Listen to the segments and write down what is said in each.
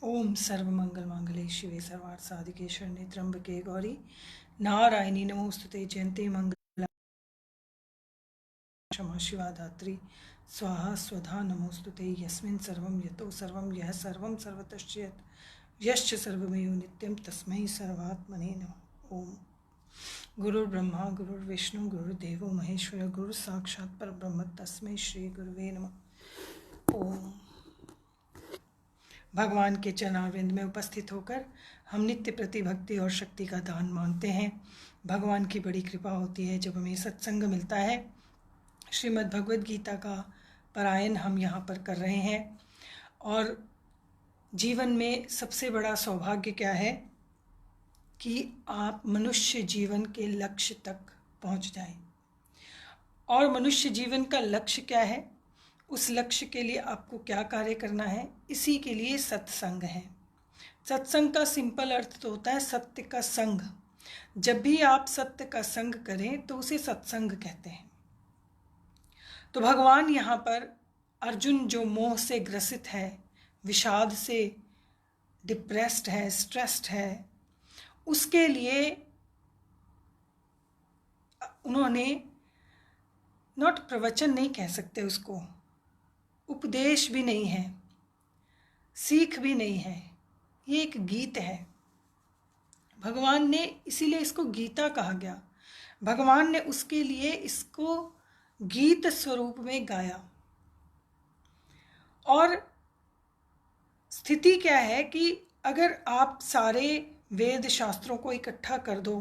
ओम सर्वमंगल मांगल्ये शिवे सर्वार्थ साधिके शरण्ये त्र्यंबके गौरी नारायणी नमोस्तुते जयंती मंगला क्षमा शिवा धात्री स्वाहा स्वधा नमोस्तुते यस्मिन् सर्वं यतो सर्वं यः सर्वं सर्वतश्चेत् यश्च सर्वमेव नित्यं तस्मै सर्वात्मने नमः। ओम गुरुर्ब्रह्मा गुरुर्विष्णु गुरुर्देवो महेश्वर गुरु साक्षात् परब्रह्म तस्मै श्री गुरुवे नमः। ओम भगवान के चरणारविंद में उपस्थित होकर हम नित्य प्रति भक्ति और शक्ति का दान मांगते हैं। भगवान की बड़ी कृपा होती है जब हमें सत्संग मिलता है। श्रीमद् भगवद गीता का पारायण हम यहाँ पर कर रहे हैं और जीवन में सबसे बड़ा सौभाग्य क्या है कि आप मनुष्य जीवन के लक्ष्य तक पहुँच जाएं। और मनुष्य जीवन का लक्ष्य क्या है, उस लक्ष्य के लिए आपको क्या कार्य करना है, इसी के लिए सत्संग है। सत्संग का सिंपल अर्थ तो होता है सत्य का संग। जब भी आप सत्य का संग करें तो उसे सत्संग कहते हैं। तो भगवान यहाँ पर अर्जुन जो मोह से ग्रसित है, विषाद से डिप्रेस्ड है, स्ट्रेस्ड है, उसके लिए उन्होंने नॉट प्रवचन नहीं कह सकते उसको, उपदेश भी नहीं है, सीख भी नहीं है, ये एक गीत है। भगवान ने इसीलिए इसको गीता कहा गया। भगवान ने उसके लिए इसको गीत स्वरूप में गाया। और स्थिति क्या है कि अगर आप सारे वेद शास्त्रों को इकट्ठा कर दो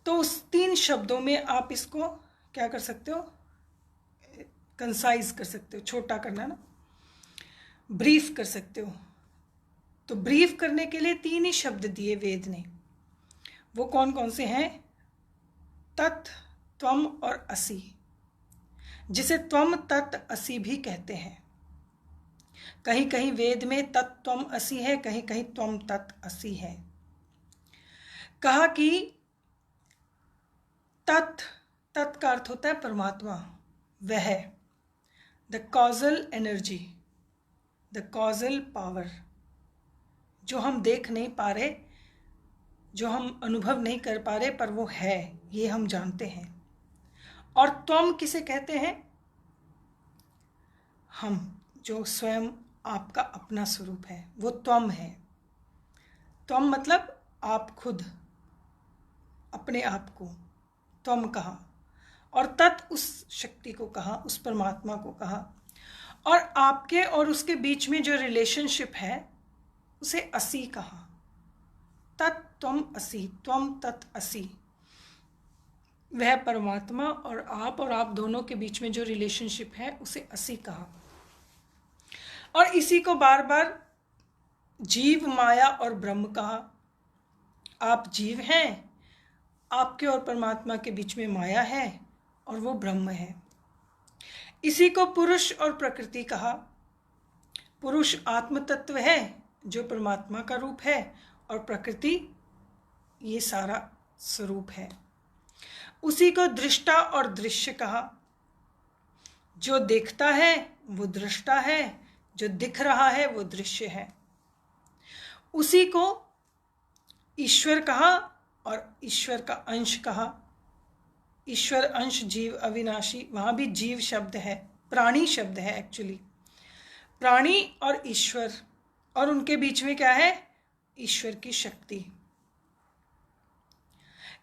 तो उस 3 शब्दों में आप इसको क्या कर सकते हो, कंसाइज कर सकते हो, छोटा करना ना, ब्रीफ कर सकते हो। तो ब्रीफ करने के लिए 3 ही शब्द दिए वेद ने। वो कौन कौन से हैं? तत्, त्वम और असि, जिसे त्वम तत् असि भी कहते हैं। कहीं कहीं वेद में तत् त्वम असि है, कहीं कहीं त्वम तत् असि है। कहा कि तत्, तत् का अर्थ होता है परमात्मा, वह the causal energy, the causal power, जो हम देख नहीं पा रहे, जो हम अनुभव नहीं कर पा रहे, पर वो है, ये हम जानते हैं। और त्वम किसे कहते हैं? हम, जो स्वयं आपका अपना स्वरूप है, वो त्वम है। त्वम मतलब आप खुद, अपने आप को त्वम कहा। और तत् उस शक्ति को कहा, उस परमात्मा को कहा। और आपके और उसके बीच में जो रिलेशनशिप है उसे असि कहा। तत् त्वम असि, त्वम तत् असि, वह परमात्मा और आप दोनों के बीच में जो रिलेशनशिप है उसे असि कहा। और इसी को बार बार जीव, माया और ब्रह्म कहा। आप जीव हैं, आपके और परमात्मा के बीच में माया है और वो ब्रह्म है। इसी को पुरुष और प्रकृति कहा। पुरुष आत्म तत्व है जो परमात्मा का रूप है, और प्रकृति ये सारा स्वरूप है। उसी को दृष्टा और दृश्य कहा। जो देखता है वो दृष्टा है, जो दिख रहा है वो दृश्य है। उसी को ईश्वर कहा और ईश्वर का अंश कहा। ईश्वर अंश जीव अविनाशी, वहाँ भी जीव शब्द है, प्राणी शब्द है एक्चुअली। प्राणी और ईश्वर, और उनके बीच में क्या है? ईश्वर की शक्ति।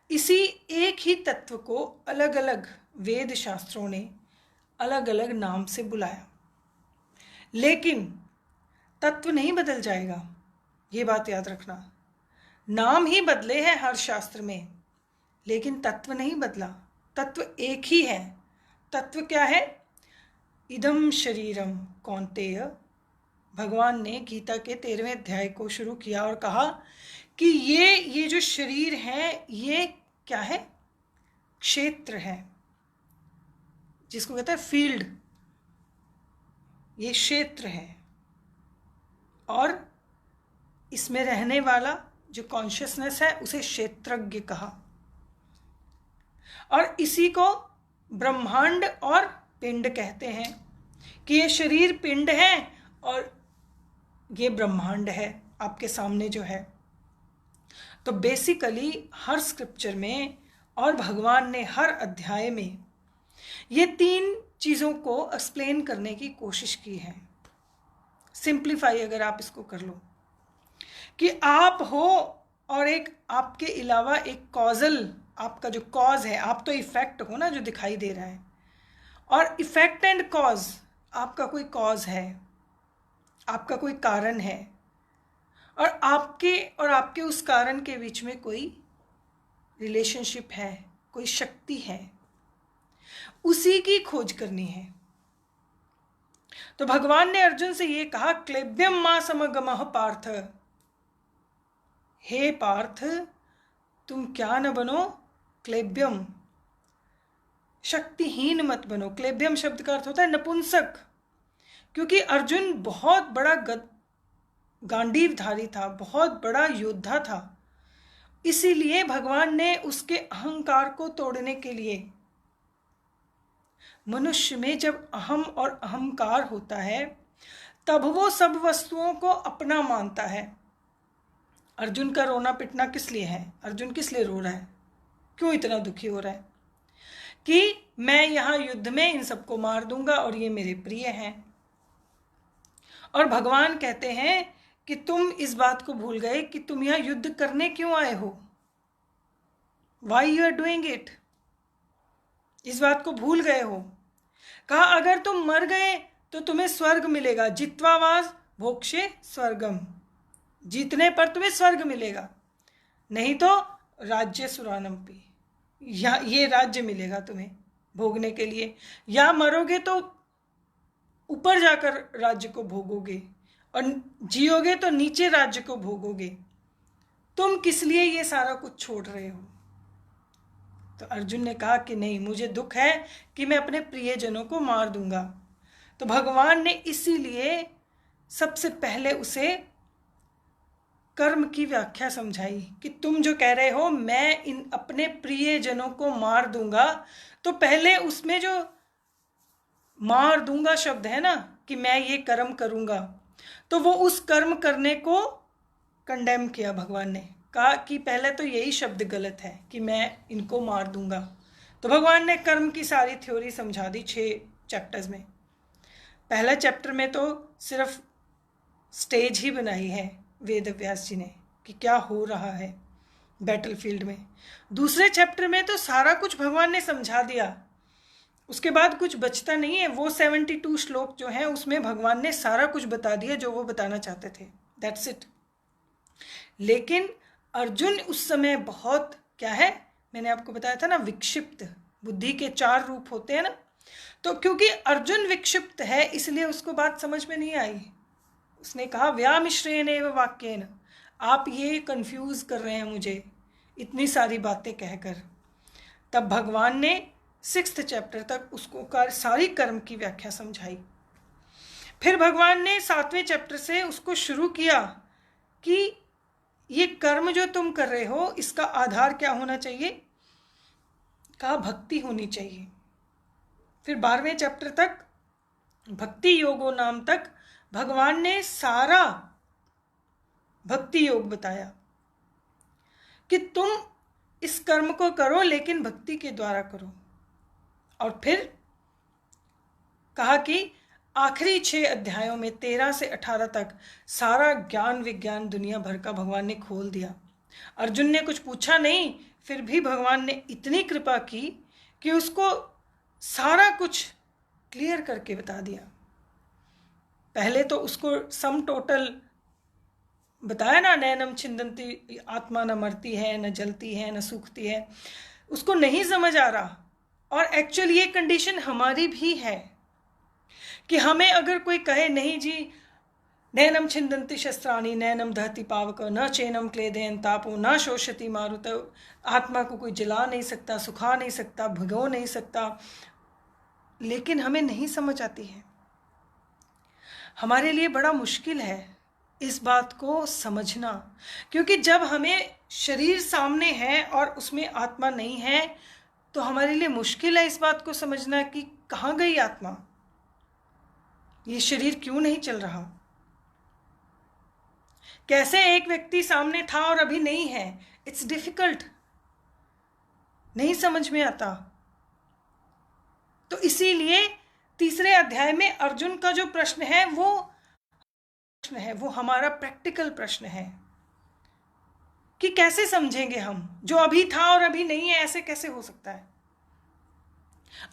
इसी एक ही तत्व को अलग अलग वेद शास्त्रों ने अलग अलग नाम से बुलाया, लेकिन तत्व नहीं बदल जाएगा, ये बात याद रखना। नाम ही बदले हैं हर शास्त्र में, लेकिन तत्व नहीं बदला। तत्व एक ही है। तत्व क्या है? इदम शरीरम कौन्तेय। भगवान ने गीता के 13वें अध्याय को शुरू किया और कहा कि ये जो शरीर है ये क्या है? क्षेत्र है, जिसको कहते हैं फील्ड। ये क्षेत्र है और इसमें रहने वाला जो कॉन्शियसनेस है उसे क्षेत्रज्ञ कहा। और इसी को ब्रह्मांड और पिंड कहते हैं कि ये शरीर पिंड है और ये ब्रह्मांड है आपके सामने जो है। तो बेसिकली हर स्क्रिप्चर में और भगवान ने हर अध्याय में ये 3 चीज़ों को एक्सप्लेन करने की कोशिश की है। सिंप्लीफाई अगर आप इसको कर लो कि आप हो और एक आपके अलावा एक कॉजल, आपका जो कॉज है, आप तो इफेक्ट हो ना जो दिखाई दे रहा है, और इफेक्ट एंड कॉज, आपका कोई कॉज है, आपका कोई कारण है, और आपके उस कारण के बीच में कोई रिलेशनशिप है, कोई शक्ति है, उसी की खोज करनी है। तो भगवान ने अर्जुन से ये कहा, क्लेब्यम मा समगमः पार्थ, हे पार्थ तुम क्या न बनो क्लेब्यम, शक्तिहीन मत बनो। क्लेब्यम शब्द का अर्थ होता है नपुंसक, क्योंकि अर्जुन बहुत बड़ा गांडीवधारी था, बहुत बड़ा योद्धा था। इसीलिए भगवान ने उसके अहंकार को तोड़ने के लिए, मनुष्य में जब अहम और अहंकार होता है तब वो सब वस्तुओं को अपना मानता है। अर्जुन का रोना पिटना किस लिए है? अर्जुन किस लिए रो रहा है? क्यों इतना दुखी हो रहा है? कि मैं यहाँ युद्ध में इन सबको मार दूंगा और ये मेरे प्रिय हैं। और भगवान कहते हैं कि तुम इस बात को भूल गए कि तुम यहाँ युद्ध करने क्यों आए हो, why you are doing it, इस बात को भूल गए हो। कहा अगर तुम मर गए तो तुम्हें स्वर्ग मिलेगा, जित्वा वाज भोक्षे स्वर्गम, जीतने पर तुम्हें स्वर्ग मिलेगा, नहीं तो राज्य सुरानम्पी, या ये राज्य मिलेगा तुम्हें भोगने के लिए, या मरोगे तो ऊपर जाकर राज्य को भोगोगे और जियोगे तो नीचे राज्य को भोगोगे। तुम किस लिए ये सारा कुछ छोड़ रहे हो? तो अर्जुन ने कहा कि नहीं, मुझे दुख है कि मैं अपने प्रियजनों को मार दूंगा। तो भगवान ने इसीलिए सबसे पहले उसे कर्म की व्याख्या समझाई कि तुम जो कह रहे हो मैं इन अपने प्रियजनों को मार दूंगा, तो पहले उसमें जो मार दूंगा शब्द है ना, कि मैं ये कर्म करूंगा, तो वो उस कर्म करने को कंडेम किया। भगवान ने कहा कि पहले तो यही शब्द गलत है कि मैं इनको मार दूंगा। तो भगवान ने कर्म की सारी थ्योरी समझा दी 6 चैप्टर्स में। पहला चैप्टर में तो सिर्फ स्टेज ही बनाई है वेद व्यास जी ने कि क्या हो रहा है बैटलफील्ड में। दूसरे चैप्टर में तो सारा कुछ भगवान ने समझा दिया, उसके बाद कुछ बचता नहीं है। वो 72 श्लोक जो हैं उसमें भगवान ने सारा कुछ बता दिया जो वो बताना चाहते थे, दैट्स इट। लेकिन अर्जुन उस समय बहुत क्या है, मैंने आपको बताया था ना, विक्षिप्त बुद्धि के 4 रूप होते हैं ना, तो क्योंकि अर्जुन विक्षिप्त है इसलिए उसको बात समझ में नहीं आई। उसने कहा व्यामिश्रेणेव वाक्येन, आप ये कंफ्यूज कर रहे हैं मुझे इतनी सारी बातें कहकर। तब भगवान ने 6th चैप्टर तक उसको सारी कर्म की व्याख्या समझाई। फिर भगवान ने 7वें चैप्टर से उसको शुरू किया कि ये कर्म जो तुम कर रहे हो इसका आधार क्या होना चाहिए? कहा भक्ति होनी चाहिए। फिर 12वें चैप्टर तक भक्ति योगो नाम तक भगवान ने सारा भक्ति योग बताया कि तुम इस कर्म को करो लेकिन भक्ति के द्वारा करो। और फिर कहा कि आखिरी 6 अध्यायों में 13 से 18 तक सारा ज्ञान विज्ञान दुनिया भर का भगवान ने खोल दिया। अर्जुन ने कुछ पूछा नहीं, फिर भी भगवान ने इतनी कृपा की कि उसको सारा कुछ क्लियर करके बता दिया। पहले तो उसको सम टोटल बताया ना, नैनम छिंदंती, आत्मा न मरती है, न जलती है, न सूखती है, उसको नहीं समझ आ रहा। और एक्चुअली ये कंडीशन हमारी भी है कि हमें अगर कोई कहे नहीं जी नैनम छिंदंती शस्त्राणि नैनम दहति पावक न चैनम क्लेदयन तापो न शोषति मारुत, आत्मा को कोई जला नहीं सकता, सुखा नहीं सकता, भिगो नहीं सकता, लेकिन हमें नहीं समझ आती है। हमारे लिए बड़ा मुश्किल है इस बात को समझना, क्योंकि जब हमें शरीर सामने है और उसमें आत्मा नहीं है तो हमारे लिए मुश्किल है इस बात को समझना कि कहाँ गई आत्मा, ये शरीर क्यों नहीं चल रहा। कैसे एक व्यक्ति सामने था और अभी नहीं है, इट्स डिफिकल्ट, नहीं समझ में आता। तो इसीलिए तीसरे अध्याय में अर्जुन का जो प्रश्न है वो हमारा प्रैक्टिकल प्रश्न है कि कैसे समझेंगे हम, जो अभी था और अभी नहीं है, ऐसे कैसे हो सकता है।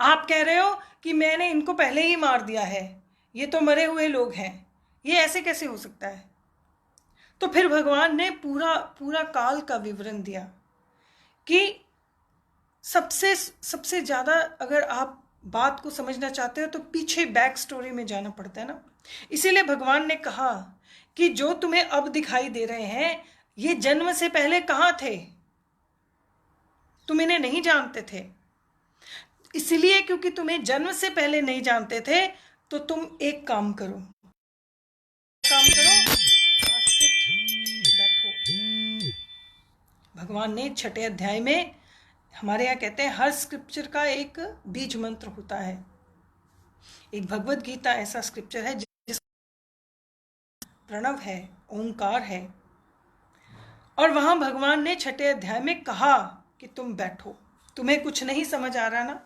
आप कह रहे हो कि मैंने इनको पहले ही मार दिया है, ये तो मरे हुए लोग हैं, ये ऐसे कैसे हो सकता है। तो फिर भगवान ने पूरा पूरा काल का विवरण दिया कि सबसे ज़्यादा अगर आप बात को समझना चाहते हो तो पीछे बैक स्टोरी में जाना पड़ता है ना। इसीलिए भगवान ने कहा कि जो तुम्हें अब दिखाई दे रहे हैं ये जन्म से पहले कहाँ थे, तुम इन्हें नहीं जानते थे। इसलिए क्योंकि तुम्हें जन्म से पहले नहीं जानते थे तो तुम एक काम करो, बैठो। भगवान ने 6 अध्याय में, हमारे यहाँ कहते हैं हर स्क्रिप्चर का एक बीज मंत्र होता है। एक भगवत गीता ऐसा स्क्रिप्चर है जिस प्रणव है, ओंकार है, और वहां भगवान ने 6 अध्याय में कहा कि तुम बैठो। तुम्हें कुछ नहीं समझ आ रहा ना,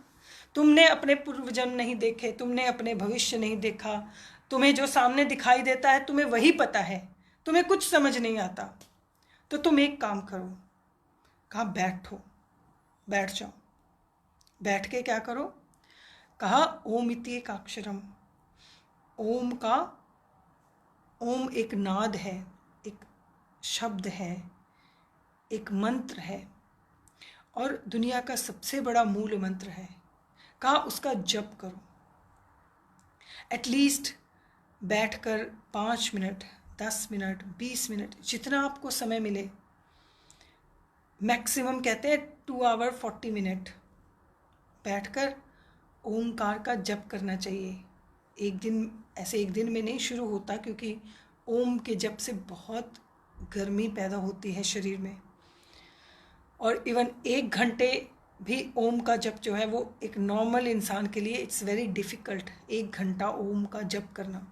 तुमने अपने पूर्व जन्म नहीं देखे, तुमने अपने भविष्य नहीं देखा, तुम्हें जो सामने दिखाई देता है तुम्हें वही पता है, तुम्हें कुछ समझ नहीं आता। तो तुम एक काम करो, कहा बैठो, बैठ जाओ। बैठ के क्या करो, कहा ओम इति एक अक्षरम। ओम एक नाद है, एक शब्द है, एक मंत्र है और दुनिया का सबसे बड़ा मूल मंत्र है। कहा उसका जप करो, एटलीस्ट बैठकर 5 मिनट, 10 मिनट, 20 मिनट, जितना आपको समय मिले। मैक्सिमम कहते हैं 2 आवर 40 मिनट बैठकर ओंकार का जप करना चाहिए। एक दिन में नहीं शुरू होता, क्योंकि ओम के जप से बहुत गर्मी पैदा होती है शरीर में, और इवन 1 घंटे भी ओम का जप जो है वो एक नॉर्मल इंसान के लिए इट्स वेरी डिफ़िकल्ट। 1 घंटा ओम का जप करना,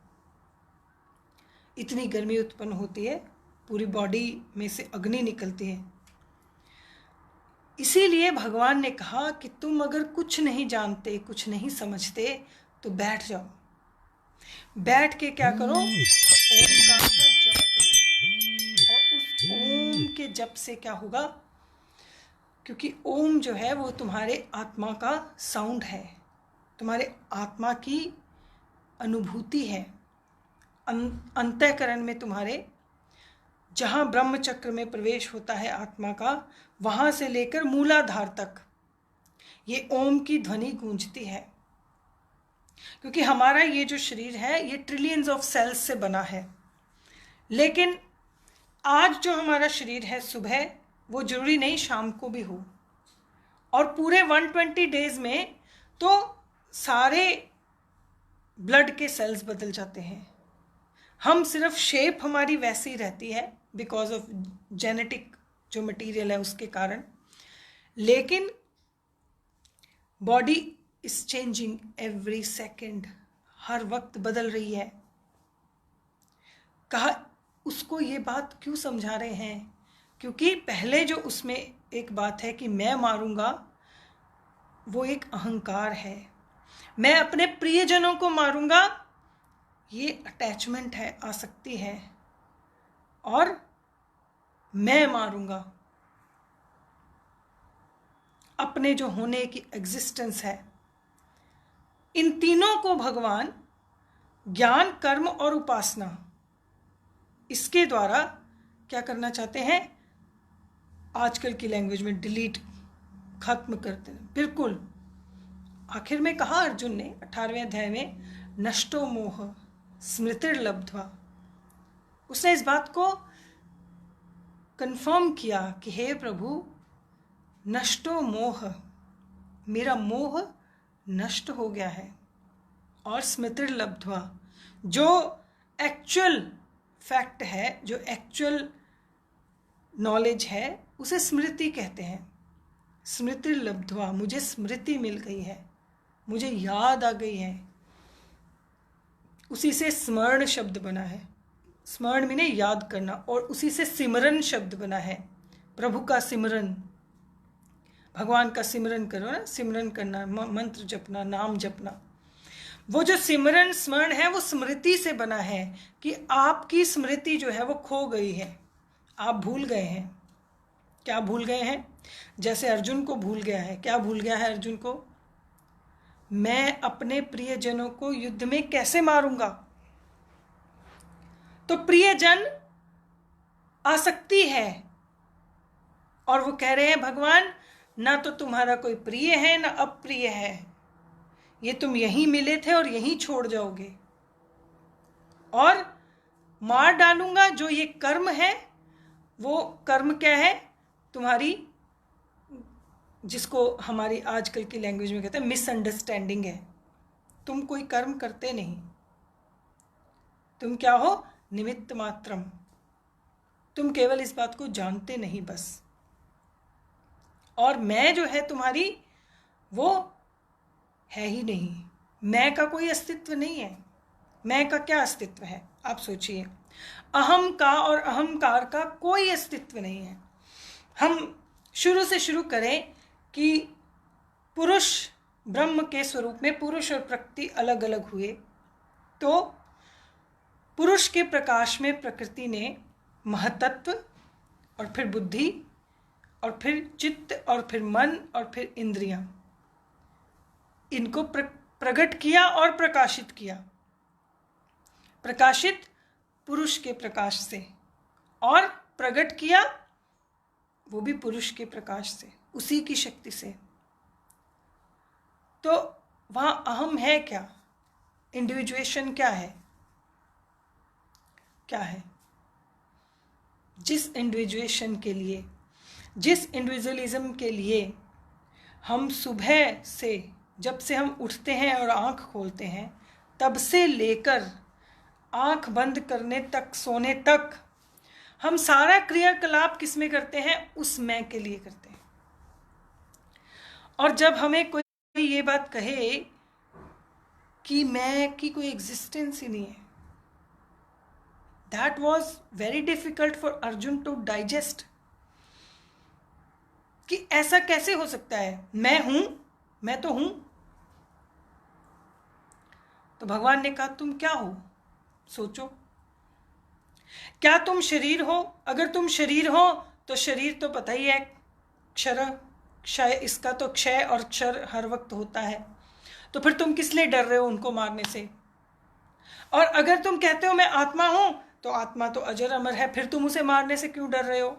इतनी गर्मी उत्पन्न होती है, पूरी बॉडी में से अग्नि निकलती है। इसीलिए भगवान ने कहा कि तुम अगर कुछ नहीं जानते, कुछ नहीं समझते तो बैठ जाओ। बैठ के क्या करो, ओमकार का जप करो। और उस ओम के जप से क्या होगा, क्योंकि ओम जो है वो तुम्हारे आत्मा का साउंड है, तुम्हारे आत्मा की अनुभूति है। अंतःकरण में तुम्हारे, जहाँ ब्रह्म चक्र में प्रवेश होता है आत्मा का, वहाँ से लेकर मूलाधार तक ये ओम की ध्वनि गूंजती है। क्योंकि हमारा ये जो शरीर है ये ट्रिलियंस ऑफ सेल्स से बना है, लेकिन आज जो हमारा शरीर है सुबह, वो जरूरी नहीं शाम को भी हो। और पूरे 120 डेज में तो सारे ब्लड के सेल्स बदल जाते हैं। हम सिर्फ शेप हमारी वैसी रहती है बिकॉज ऑफ जेनेटिक जो मटेरियल है उसके कारण, लेकिन body is changing every second, हर वक्त बदल रही है। कहा उसको ये बात क्यों समझा रहे हैं, क्योंकि पहले जो उसमें एक बात है कि मैं मारूंगा, वो एक अहंकार है। मैं अपने प्रियजनों को मारूंगा, ये अटैचमेंट है, आसक्ति है। और मैं मारूंगा, अपने जो होने की एग्जिस्टेंस है। इन तीनों को भगवान ज्ञान, कर्म और उपासना, इसके द्वारा क्या करना चाहते हैं, आजकल की लैंग्वेज में डिलीट, खत्म करते हैं बिल्कुल। आखिर में कहा अर्जुन ने 18वें अध्याय में, नष्टो मोह स्मृतिर्लब्ध्वा। उसने इस बात को कंफर्म किया कि हे प्रभु, नष्टो मोह, मेरा मोह नष्ट हो गया है। और स्मृतिर्लब्ध्वा, जो एक्चुअल फैक्ट है, जो एक्चुअल नॉलेज है, उसे स्मृति कहते हैं। स्मृतिर्लब्ध्वा, मुझे स्मृति मिल गई है, मुझे याद आ गई है। उसी से स्मरण शब्द बना है। स्मरण माने याद करना, और उसी से सिमरन शब्द बना है, प्रभु का सिमरन, भगवान का सिमरन करो ना, सिमरन करना, मंत्र जपना, नाम जपना। वो जो सिमरन स्मरण है वो स्मृति से बना है कि आपकी स्मृति जो है वो खो गई है, आप भूल गए हैं। क्या भूल गए हैं? जैसे अर्जुन को भूल गया है। क्या भूल गया है अर्जुन को? मैं अपने प्रियजनों को युद्ध में कैसे मारूंगा। तो प्रियजन आसक्ति है, और वो कह रहे हैं भगवान ना तो तुम्हारा कोई प्रिय है ना अप्रिय है, ये तुम यहीं मिले थे और यहीं छोड़ जाओगे, और मार डालूंगा। जो ये कर्म है वो कर्म क्या है तुम्हारी, जिसको हमारी आजकल की लैंग्वेज में कहते हैं मिसअंडरस्टैंडिंग है। तुम कोई कर्म करते नहीं, तुम क्या हो? निमित्त मात्रम। तुम केवल इस बात को जानते नहीं बस। और मैं जो है तुम्हारी वो है ही नहीं, मैं का कोई अस्तित्व नहीं है। मैं का क्या अस्तित्व है आप सोचिए। अहम का और अहंकार का कोई अस्तित्व नहीं है। हम शुरू से शुरू करें कि पुरुष ब्रह्म के स्वरूप में पुरुष और प्रकृति अलग अलग हुए, तो पुरुष के प्रकाश में प्रकृति ने महतत्व और फिर बुद्धि और फिर चित्त और फिर मन और फिर इंद्रियां, इनको प्रकट किया और प्रकाशित किया। प्रकाशित पुरुष के प्रकाश से, और प्रकट किया वो भी पुरुष के प्रकाश से, उसी की शक्ति से। तो वहां अहम है क्या? इंडिविजुएशन क्या है? क्या है? जिस इंडिविजुएशन के लिए, जिस इंडिविजुअलिज्म के लिए हम सुबह से, जब से हम उठते हैं और आंख खोलते हैं, तब से लेकर आंख बंद करने तक, सोने तक, हम सारा क्रियाकलाप किस में करते हैं? उस मैं के लिए करते हैं। और जब हमें कोई ये बात कहे कि मैं की कोई एग्जिस्टेंस ही नहीं है, that was very difficult for Arjun to digest, कि ऐसा कैसे हो सकता है? मैं हूं, मैं तो हूं। तो भगवान ने कहा तुम क्या हो? सोचो, क्या तुम शरीर हो? अगर तुम शरीर हो तो शरीर तो पता ही है, क्षर क्षय, इसका तो क्षय और क्षर हर वक्त होता है, तो फिर तुम किस लिए डर रहे हो उनको मारने से? और अगर तुम कहते हो मैं आत्मा हूं, तो आत्मा तो अजर अमर है, फिर तुम उसे मारने से क्यों डर रहे हो?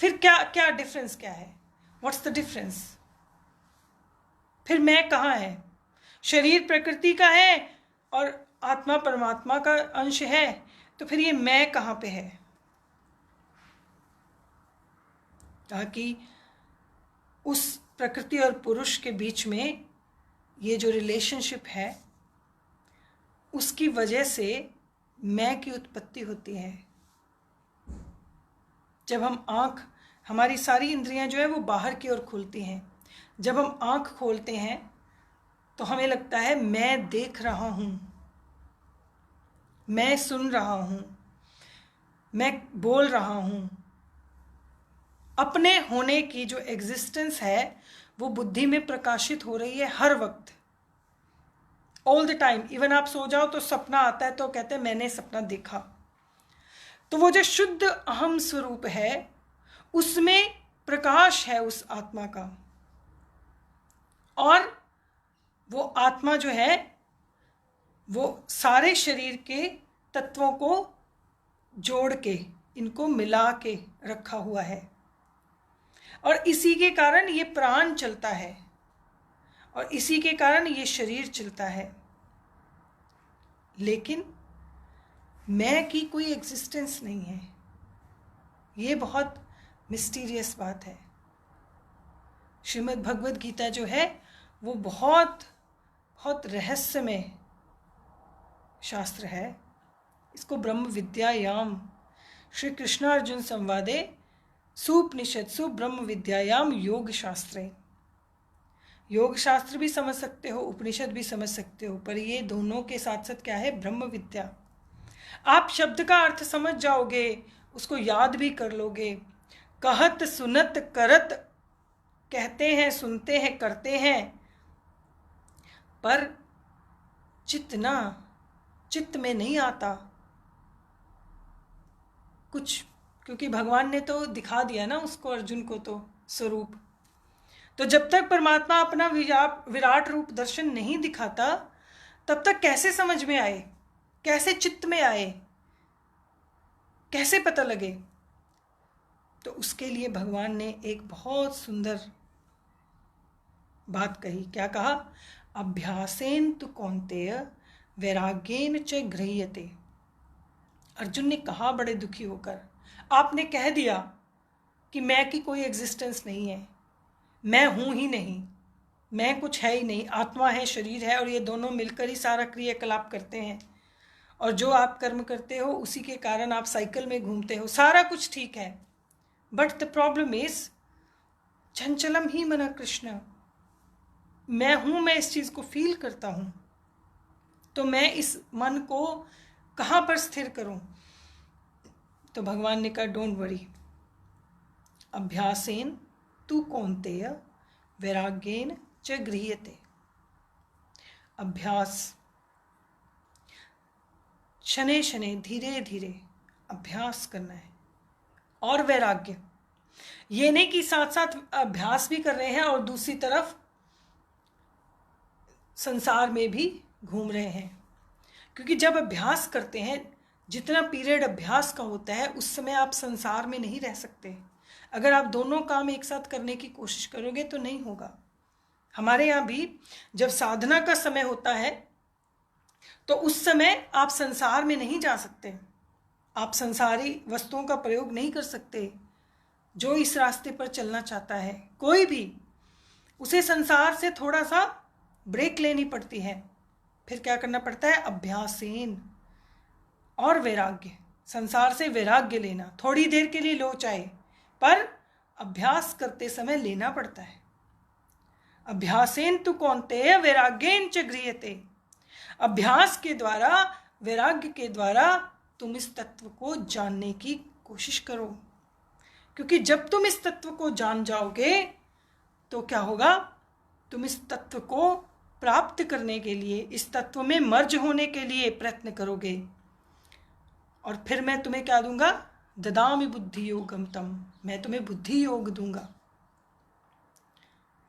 फिर क्या क्या डिफरेंस क्या है? What's the difference? फिर मैं कहाँ है? शरीर प्रकृति का है और आत्मा परमात्मा का अंश है, तो फिर ये मैं कहाँ पे है? ताकि उस प्रकृति और पुरुष के बीच में ये जो रिलेशनशिप है, उसकी वजह से मैं की उत्पत्ति होती है। जब हम आँख, हमारी सारी इंद्रियां जो है वो बाहर की ओर खुलती हैं। जब हम आँख खोलते हैं तो हमें लगता है मैं देख रहा हूँ, मैं सुन रहा हूँ, मैं बोल रहा हूँ। अपने होने की जो एग्जिस्टेंस है वो बुद्धि में प्रकाशित हो रही है हर वक्त, ऑल द टाइम। इवन आप सो जाओ तो सपना आता है तो कहते हैं मैंने सपना देखा। तो वो जो शुद्ध अहम स्वरूप है उसमें प्रकाश है उस आत्मा का, और वो आत्मा जो है वो सारे शरीर के तत्वों को जोड़ के, इनको मिला के रखा हुआ है, और इसी के कारण ये प्राण चलता है, और इसी के कारण ये शरीर चलता है। लेकिन मैं की कोई एग्जिस्टेंस नहीं है। ये बहुत मिस्टीरियस बात है। श्रीमद् भगवद गीता जो है वो बहुत बहुत रहस्यमय शास्त्र है। इसको ब्रह्म विद्यायाम, श्री कृष्णार्जुन संवादे सुपनिषत्सु ब्रह्म विद्यायाम योग शास्त्रे, योग शास्त्र भी समझ सकते हो, उपनिषद भी समझ सकते हो, पर ये दोनों के साथ साथ क्या है? ब्रह्म विद्या। आप शब्द का अर्थ समझ जाओगे, उसको याद भी कर लोगे। कहत सुनत करत, कहते हैं, सुनते हैं, करते हैं, पर चित्त में नहीं आता कुछ, क्योंकि भगवान ने तो दिखा दिया ना उसको, अर्जुन को तो स्वरूप। तो जब तक परमात्मा अपना विराट रूप दर्शन नहीं दिखाता, तब तक कैसे समझ में आए, कैसे चित्त में आए, कैसे पता लगे? तो उसके लिए भगवान ने एक बहुत सुंदर बात कही। क्या कहा? अभ्यासेन तु कौन्तेय वैराग्येन च गृह्यते। अर्जुन ने कहा बड़े दुखी होकर, आपने कह दिया कि मैं की कोई एग्जिस्टेंस नहीं है, मैं हूं ही नहीं, मैं कुछ है ही नहीं, आत्मा है, शरीर है, और ये दोनों मिलकर ही सारा क्रियाकलाप करते हैं, और जो आप कर्म करते हो उसी के कारण आप साइकिल में घूमते हो, सारा कुछ ठीक है। बट द प्रॉब्लम इज चंचलम ही मन कृष्ण, मैं हूं, मैं इस चीज को फील करता हूं, तो मैं इस मन को कहां पर स्थिर करूं? तो भगवान ने कहा डोंट वरी, अभ्यासेन तु कौन्तेय वैराग्येन च गृह्यते। अभ्यास, शनै शनै, धीरे धीरे अभ्यास करना है। और वैराग्य, ये नहीं कि साथ साथ अभ्यास भी कर रहे हैं और दूसरी तरफ संसार में भी घूम रहे हैं, क्योंकि जब अभ्यास करते हैं, जितना पीरियड अभ्यास का होता है, उस समय आप संसार में नहीं रह सकते। अगर आप दोनों काम एक साथ करने की कोशिश करोगे तो नहीं होगा। हमारे यहाँ भी जब साधना का समय होता है, तो उस समय आप संसार में नहीं जा सकते, आप संसारी वस्तुओं का प्रयोग नहीं कर सकते। जो इस रास्ते पर चलना चाहता है, कोई भी, उसे संसार से थोड़ा सा ब्रेक लेनी पड़ती है। फिर क्या करना पड़ता है? अभ्यासेन और वैराग्य, संसार से वैराग्य लेना। थोड़ी देर के लिए लो चाहे, पर अभ्यास करते समय लेना पड़ता है। अभ्यासेन तु कौन्तेय वैराग्येन च गृह्यते। अभ्यास के द्वारा, वैराग्य के द्वारा तुम इस तत्व को जानने की कोशिश करो, क्योंकि जब तुम इस तत्व को जान जाओगे तो क्या होगा? तुम इस तत्व को प्राप्त करने के लिए, इस तत्व में मर्ज होने के लिए प्रयत्न करोगे, और फिर मैं तुम्हें क्या दूंगा? ददामि बुद्धि योगम तम, मैं तुम्हें बुद्धि योग दूंगा।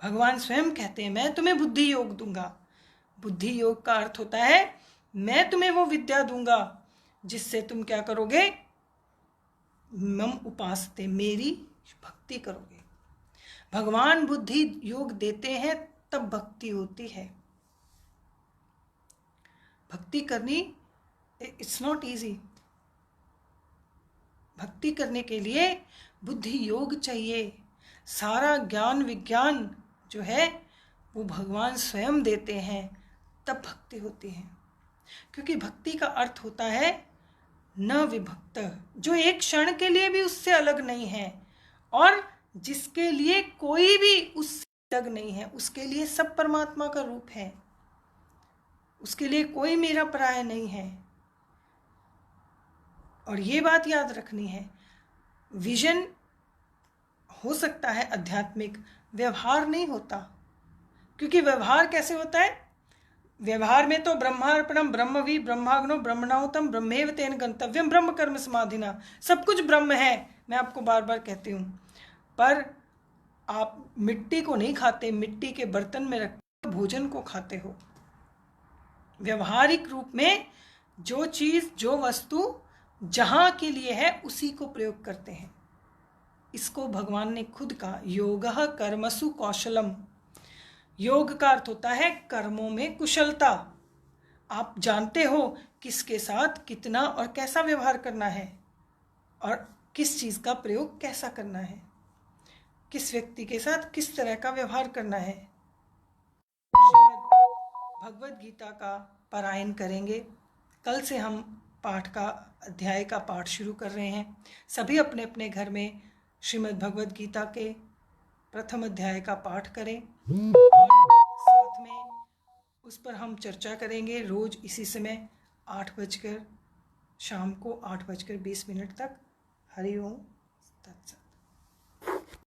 भगवान स्वयं कहते हैं मैं तुम्हें बुद्धि योग दूंगा। बुद्धि योग का अर्थ होता है मैं तुम्हें वो विद्या दूंगा जिससे तुम क्या करोगे? मम उपासते, मेरी भक्ति करोगे। भगवान बुद्धि योग देते हैं तब भक्ति होती है। भक्ति करनी इट्स नॉट इजी। भक्ति करने के लिए बुद्धि योग चाहिए। सारा ज्ञान विज्ञान जो है वो भगवान स्वयं देते हैं, तब भक्ति होती है। क्योंकि भक्ति का अर्थ होता है न विभक्त, जो एक क्षण के लिए भी उससे अलग नहीं है, और जिसके लिए कोई भी उससे अलग नहीं है, उसके लिए सब परमात्मा का रूप है, उसके लिए कोई मेरा पराया नहीं है। और ये बात याद रखनी है, विजन हो सकता है आध्यात्मिक, व्यवहार नहीं होता। क्योंकि व्यवहार कैसे होता है? व्यवहार में तो ब्रह्मार्पणम ब्रह्मवि ब्रह्माग्नो ब्रह्मणाहुतम ब्रह्मेव तेन गंतव्यम ब्रह्म कर्म समाधिना, सब कुछ ब्रह्म है, मैं आपको बार बार कहती हूँ। पर आप मिट्टी को नहीं खाते, मिट्टी के बर्तन में रख भोजन को खाते हो। व्यवहारिक रूप में जो चीज, जो वस्तु जहां के लिए है उसी को प्रयोग करते हैं। इसको भगवान ने खुद कहा, योगः कर्मसु कौशलम। योग का अर्थ होता है कर्मों में कुशलता। आप जानते हो किसके साथ कितना और कैसा व्यवहार करना है, और किस चीज का प्रयोग कैसा करना है, किस व्यक्ति के साथ किस तरह का व्यवहार करना है। भगवद गीता का पारायण करेंगे। कल से हम पाठ का, अध्याय का पाठ शुरू कर रहे हैं। सभी अपने अपने घर में श्रीमद् भगवद गीता के प्रथम अध्याय का पाठ करें, और साथ में उस पर हम चर्चा करेंगे रोज इसी समय 8 बजकर शाम को 8:20 तक। हरि ओम।